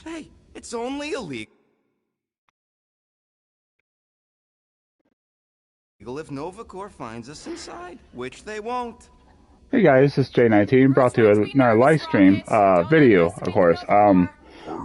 Hey, it's only illegal if Nova Corps finds us inside, which they won't. Hey guys, this is J19, brought to you another live stream, video, of course.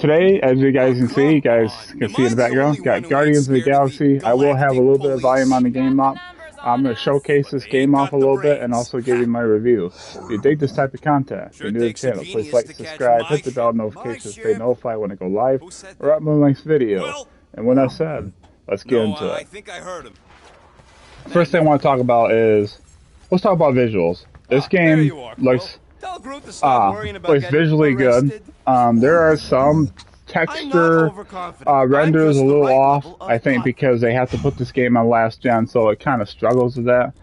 Today, as you guys can see in the background, got Guardians of the Galaxy. I will have a little bit of volume on the game up. I'm going to showcase this game off a little bit and also give you my review. If you dig this type of content, if you're new to the channel, please like, subscribe, hit the bell notifications to stay notified when I go live or upload my next video. And with that said, let's get into it. First thing I want to talk about is, let's talk about visuals. This game looks visually good. There are some texture renders a little off, I think, because they have to put this game on last gen, so it kind of struggles with that.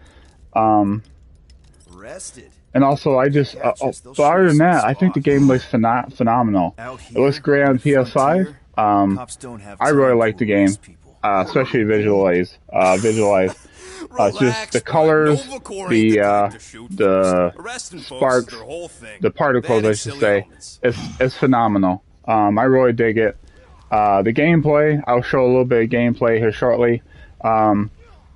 And also, but other than that, I think the game looks phenomenal. It looks great on PS5. I really like the game, especially visualize. It's just the colors, the sparks, the particles, I should say. It's phenomenal. I really dig it. The gameplay, I'll show a little bit of gameplay here shortly. Other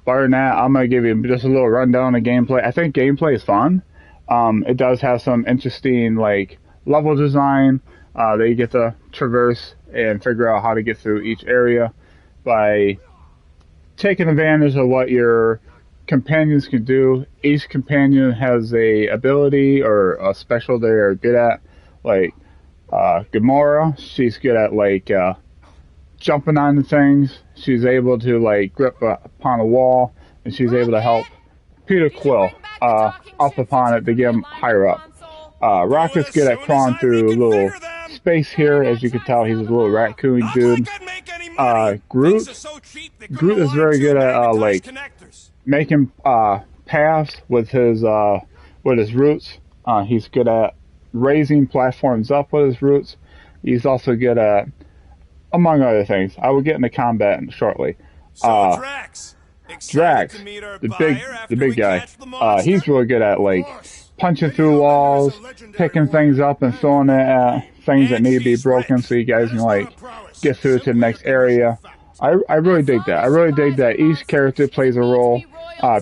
than that, I'm going to give you just a little rundown of gameplay. I think gameplay is fun. It does have some interesting, like, level design that you get to traverse and figure out how to get through each area by taking advantage of what your companions can do. Each companion has a ability or a special they're good at. Like Gamora, she's good at like jumping on things. She's able to like grip upon a wall, and she's able to help Peter Quill up upon it to get him higher up. Rocket's good at crawling through a little space here. As you can tell, he's a little raccoon dude. Groot is very good at like making paths with his roots. He's good at raising platforms up with his roots. He's also good at, among other things. I will get into combat shortly. Drax, the big guy. He's really good at like punching through walls, picking things up and throwing it at things that need to be broken so you guys can like get through to the next area. I really dig that. I really dig that each character plays a role.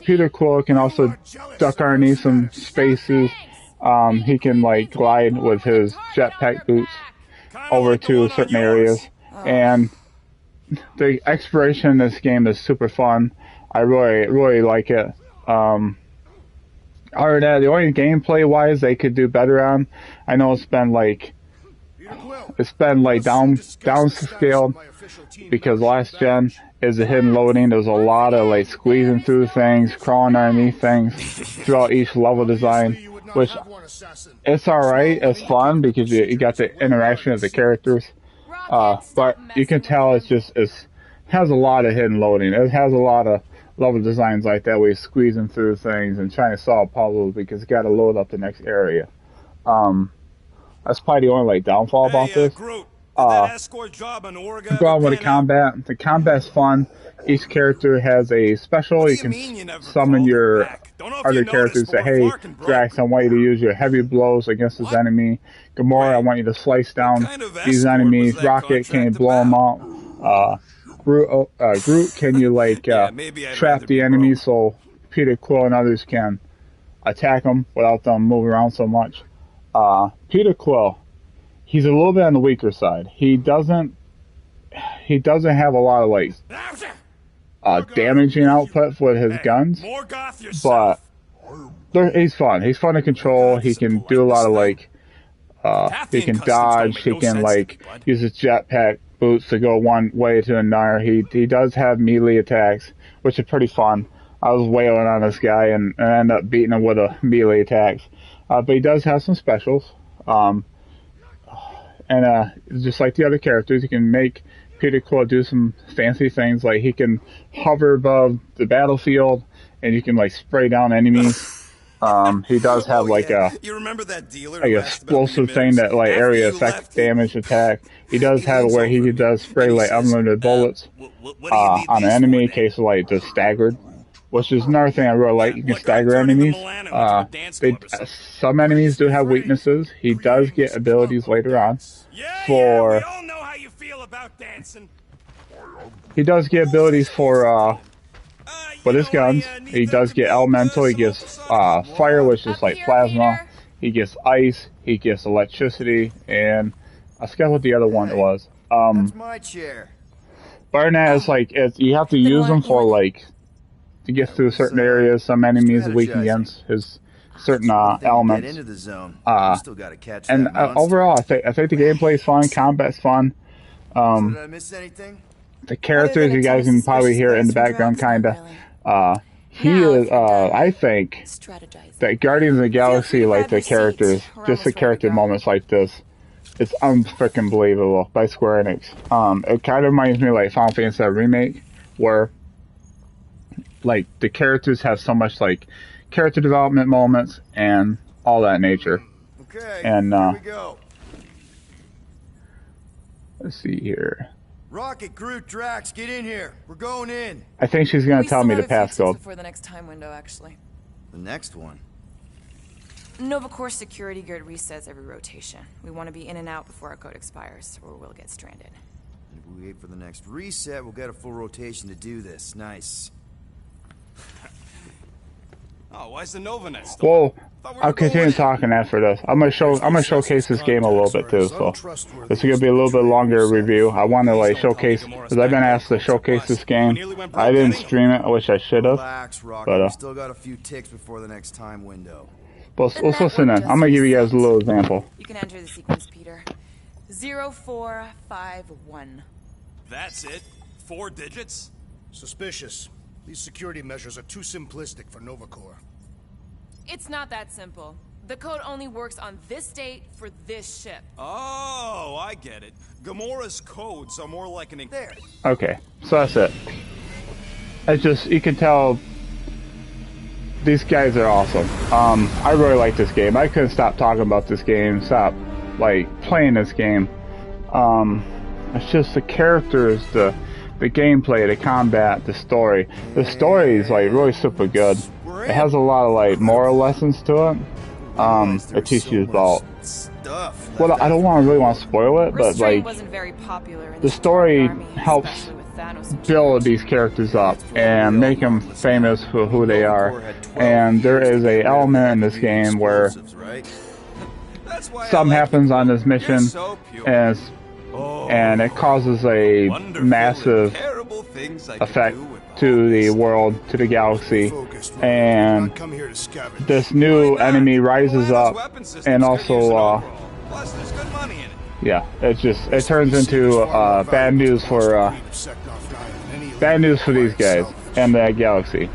Peter Quill can also duck underneath some spaces. He can like glide with his jetpack boots over to certain areas. And the exploration in this game is super fun. I really like it. Other than that, the only gameplay wise they could do better on, I know it's been downscaled because last gen is a hidden loading. There's a lot of like squeezing through things, crawling underneath things throughout each level design, which it's alright, it's fun because you got the interaction of the characters, but you can tell it has a lot of hidden loading. It has a lot of level designs like that where you're squeezing through things and trying to solve puzzles because you got to load up the next area. That's probably the only like downfall about this. Going with the combat. The combat's fun. Each character has a special. You can summon your other characters. Say, hey, Drax, I want you to use your heavy blows against this enemy. Gamora, I want you to slice down these enemies. Rocket, can you blow them up? Groot, can you like trap the enemies so Peter Quill and others can attack them without them moving around so much? Peter Quill, he's a little bit on the weaker side. He doesn't have a lot of like damaging output with his guns, but he's fun. He's fun to control. He can do a lot of like he can dodge. He can like use his jetpack boots to go one way to another. He does have melee attacks, which are pretty fun. I was wailing on this guy and I ended up beating him with a melee attacks. But he does have some specials. And just like the other characters, he can make Peter Quill do some fancy things. Like he can hover above the battlefield and you can like spray down enemies. He does have like a explosive thing that like area effect damage attack. He does have where he does spray like unlimited bullets on an enemy in case of like just staggered, which is another thing I really like. You can stagger enemies. Some enemies do have weaknesses. He does get abilities later on. For we all know how you feel about dancing. He does get abilities for with his guns. He does get elemental. He gets fire, which is like plasma. He gets ice. He gets electricity, and I forgot what the other one was. That's my chair. Barnett is like you have to use them for like to get through certain areas. Some enemies are weak against his certain elements. Into the zone. Still gotta catch and overall, I think the gameplay is fun. Combat's fun. Did I miss anything? The characters you guys can probably hear in the background, kinda. He is. I think that Guardians of the Galaxy, like the characters, just the character moments like this, it's unfreaking believable by Square Enix. It kind of reminds me of like Final Fantasy VII Remake, where like the characters have so much like character development moments and all that nature. Okay. And here we go. Let's see here. Rocket, Groot, Drax, get in here. We're going in. I think she's gonna tell me the passcode. Before the next time window, actually. The next one. Nova Corps security grid resets every rotation. We want to be in and out before our code expires, or we'll get stranded. And if we wait for the next reset, we'll get a full rotation to do this. Nice. Oh, why's the Novanet still? Well, I'll continue talking after this. I'm gonna showcase this game a little bit too. So this is gonna be a little bit longer review. I want to like showcase because I've been asked to showcase this game. I didn't stream it. I wish I should have. But we still got a few ticks before the next time window. But let's listen in. I'm gonna give you guys a little example. You can enter the sequence, Peter. 0451. That's it? 4 digits? Suspicious. These security measures are too simplistic for Nova Corps. It's not that simple. The code only works on this date for this ship. Oh, I get it. Gamora's codes are more like an... There. Okay, so that's it. It's just, you can tell these guys are awesome. I really like this game. I couldn't stop talking about this game, stop like playing this game. It's just the characters, the gameplay, the combat, the story. The story is like really super good. It has a lot of like moral lessons to it. It teaches you about stuff. Well, I don't really want to spoil it, but like the story helps build these characters up and make them famous for who they are. And there is a element in this game where something happens on this mission, and it causes a massive effect to the world, to the galaxy, and this new enemy rises up, and also yeah, it turns into bad news for these guys and the galaxy.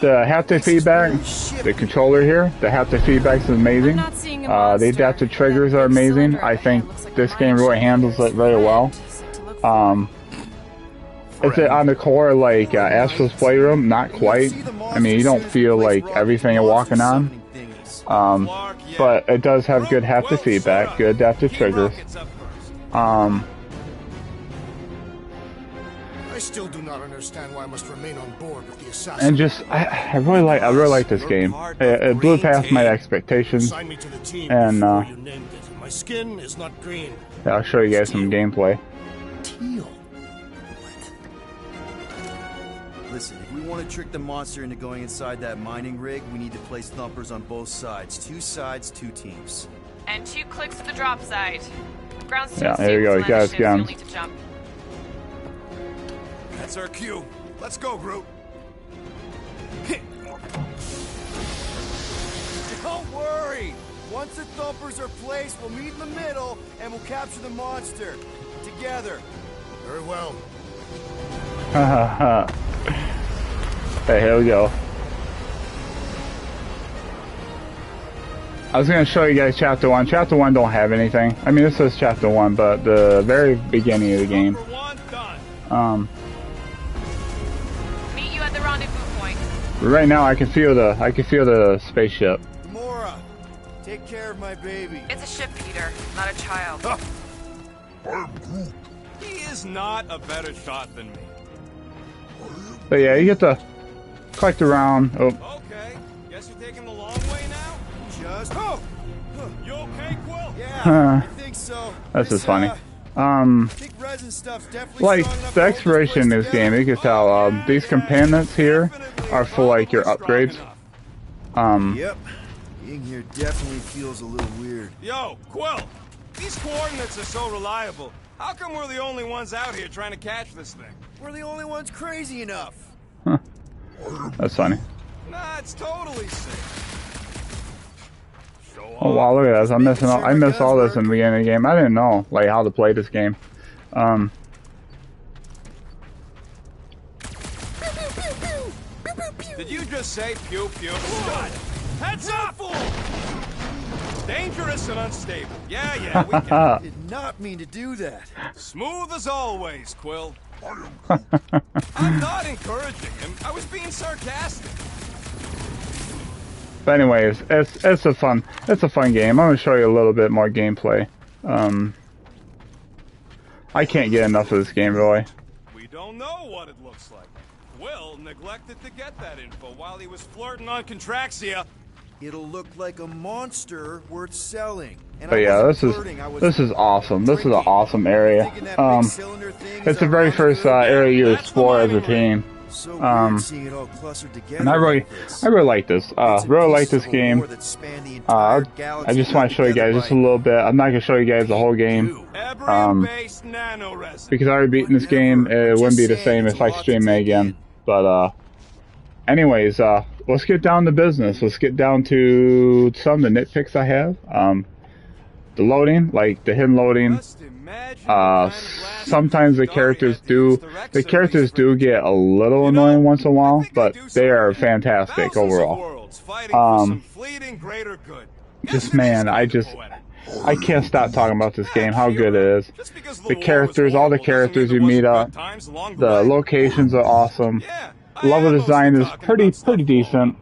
The haptic feedback, the controller here, the haptic feedback is amazing. The adaptive triggers are amazing. I think this game really handles it very well. Is it on the core like Astro's Playroom? Not quite. I mean, you don't feel like everything you're walking on. But it does have good haptic feedback, good adaptive triggers. I still do not understand why I must remain on board with the assassin. And just, I really like this game. It blew past my expectations. And my skin is not green. I'll show you guys some gameplay. Teal. Listen, if we want to trick the monster into going inside that mining rig, we need to place thumpers on both sides. 2 sides, 2 teams. And 2 clicks to the drop side. Ground yeah, there you go. You guys guns. That's our cue. Let's go, Groot. Don't worry. Once the thumpers are placed, we'll meet in the middle and we'll capture the monster together. Very well. Hey, here we go. I was going to show you guys Chapter 1. Chapter 1 don't have anything. I mean, this is Chapter 1, but the very beginning of the game. Meet you at the rendezvous point. Right now, I can feel the spaceship. Gamora, take care of my baby. It's a ship, Peter, not a child. He is not a better shot than me. But yeah, you get to collect around. Oh. Okay, guess you're taking the long way now? Just... You okay, Quill? Yeah, I think so. That's just funny. I think resin stuff's definitely Like, strong enough the to hold exploration in place this game, together. you can tell, these components here are for, like, your upgrades. Yep. Being here definitely feels a little weird. Yo, Quill! These coordinates are so reliable. How come we're the only ones out here trying to catch this thing? We're the only ones crazy enough. That's funny. Nah, it's totally safe. Oh wow, look at this. I missed all this in the beginning of the game. I didn't know, like, how to play this game. Did you just say pew pew? God! Heads up! Dangerous and unstable. Yeah, we can. Did not mean to do that. Smooth as always, Quill. I'm not encouraging him. I was being sarcastic. But anyways, it's a fun game. I'm gonna show you a little bit more gameplay. I can't get enough of this game, really. We don't know what it looks like. Quill neglected to get that info while he was flirting on Contraxia. It'll look like a monster worth selling. And But yeah, this is awesome. This is an awesome area. It's the very first area you explore as a team. And I really like this. Really like this game. I just want to show you guys just a little bit. I'm not gonna show you guys the whole game. Because I already beaten this game, it wouldn't be the same if I stream it again. But anyways, let's get down to business. Let's get down to some of the nitpicks I have. The loading, like the hidden loading. Sometimes the characters do get a little annoying once in a while, but they are fantastic overall. Just man, I can't stop talking about this game, how good it is. The characters, all the characters you meet up, the locations are awesome. Level design is pretty decent.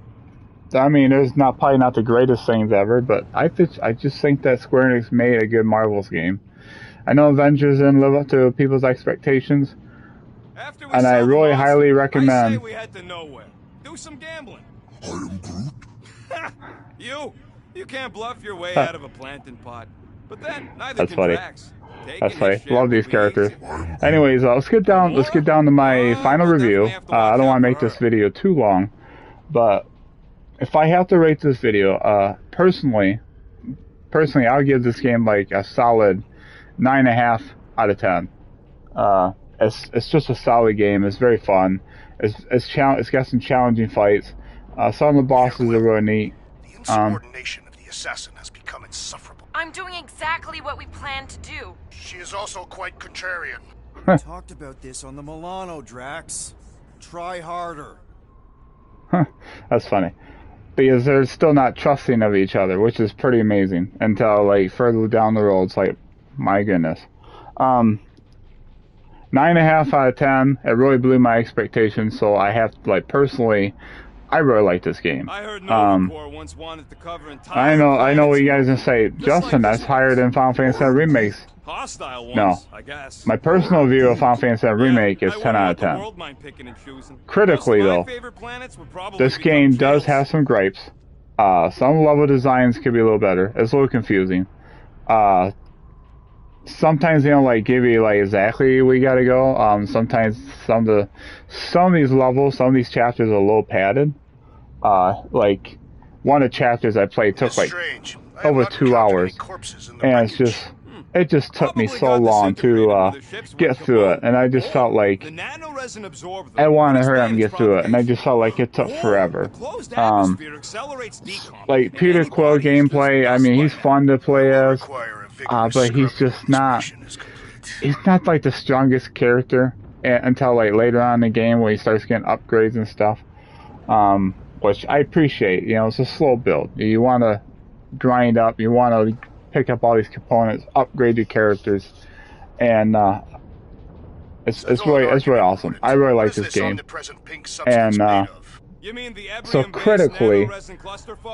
I mean, there's probably not the greatest things ever, but I just think that Square Enix made a good Marvel's game. I know Avengers didn't live up to people's expectations, and I really highly recommend. We head to nowhere. Do some gambling. I am Groot. You can't bluff your way out of a plantain pot. But then neither That's can funny. Drax. That's funny. Love these characters. Anyways, let's get down to my final review. I don't want to make this video too long, but if I have to rate this video, personally, I'll give this game like a solid 9.5 out of 10. It's just a solid game. It's very fun. It's got some challenging fights. Some of the bosses are really neat. The insubordination of the assassin has become insufferable. I'm doing exactly what we planned to do. She is also quite contrarian. We talked about this on the Milano, Drax. Try harder. That's funny. Because they're still not trusting of each other, which is pretty amazing. Until like further down the road, it's like, my goodness. 9.5 out of 10. It really blew my expectations. So I have to, like, personally, I really like this game. I heard Novacore once wanted to cover entire I know what you guys gonna say. Justin, that's higher than Final Fantasy VII Remakes. Hostile ones, No. I guess. My personal view of Final Fantasy VII Remake is 10 out of 10. Critically, though, this game does have some gripes. Some level designs could be a little better. It's a little confusing. Sometimes they don't like give you like exactly where you gotta go. Sometimes some of these levels, some of these chapters are a little padded. Like one of the chapters I played took like over 2 hours, and it just took me so long to get through it, and I just felt like I wanted to hurry up and get through it, and I just felt like it took forever. Like Peter Quill gameplay, I mean, he's fun to play as, but he's just not like the strongest character until like later on in the game where he starts getting upgrades and stuff, which I appreciate. You know, it's a slow build. You want to grind up, you want to pick up all these components, upgrade your characters, and it's really awesome. I really like this game, and so critically,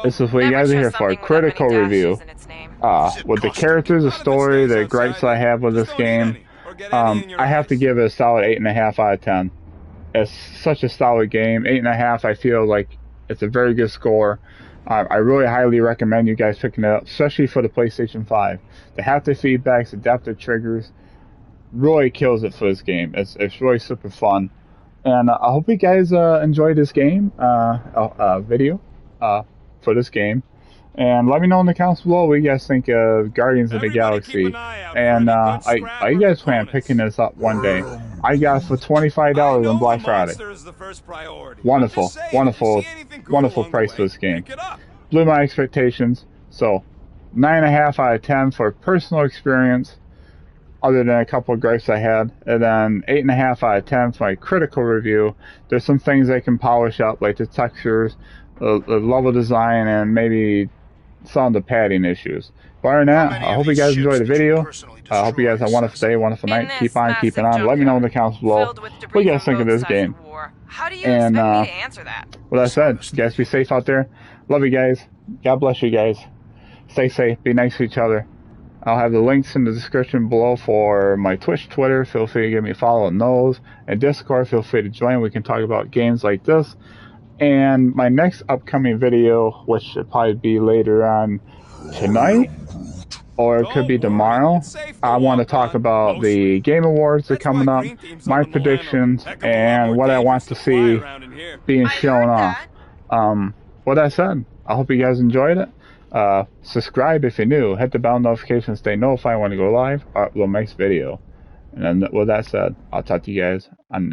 this is what you guys are here for, a critical review. With the characters, the story, the gripes I have with this game, I have to give it a solid 8.5 out of 10. It's such a solid game. 8.5, I feel like it's a very good score. I really highly recommend you guys picking it up, especially for the PlayStation 5. The haptic feedbacks, adaptive triggers, really kills it for this game. It's really super fun. And I hope you guys enjoy this game video for this game. And let me know in the comments below what you guys think of Guardians of the Galaxy. And are you guys plan on picking this up one day? I got it for $25 on Black Friday. Wonderful, wonderful price for this game. Blew my expectations. So 9.5 out of 10 for personal experience, other than a couple of gripes I had, and then 8.5 out of 10 for my critical review. There's some things I can polish up, like the textures, the level design, and maybe some of the padding issues. But other than that, I hope you guys enjoyed the video. I hope you guys have a wonderful day, wonderful night. Keep on keeping on. Let me know in the comments below what you guys think of this game. How do you and expect me to answer that? With that said, you guys be safe out there. Love you guys. God bless you guys. Stay safe. Be nice to each other. I'll have the links in the description below for my Twitch, Twitter. Feel free to give me a follow on those. And Discord, feel free to join. We can talk about games like this. And my next upcoming video, which should probably be later on tonight, or it could be tomorrow, I want to talk about the Game Awards that are coming up, my predictions, and what I want to see being shown off. With that said, I hope you guys enjoyed it. Subscribe if you're new. Hit the bell notification to stay notified when I go live or upload my next video. And then with that said, I'll talk to you guys on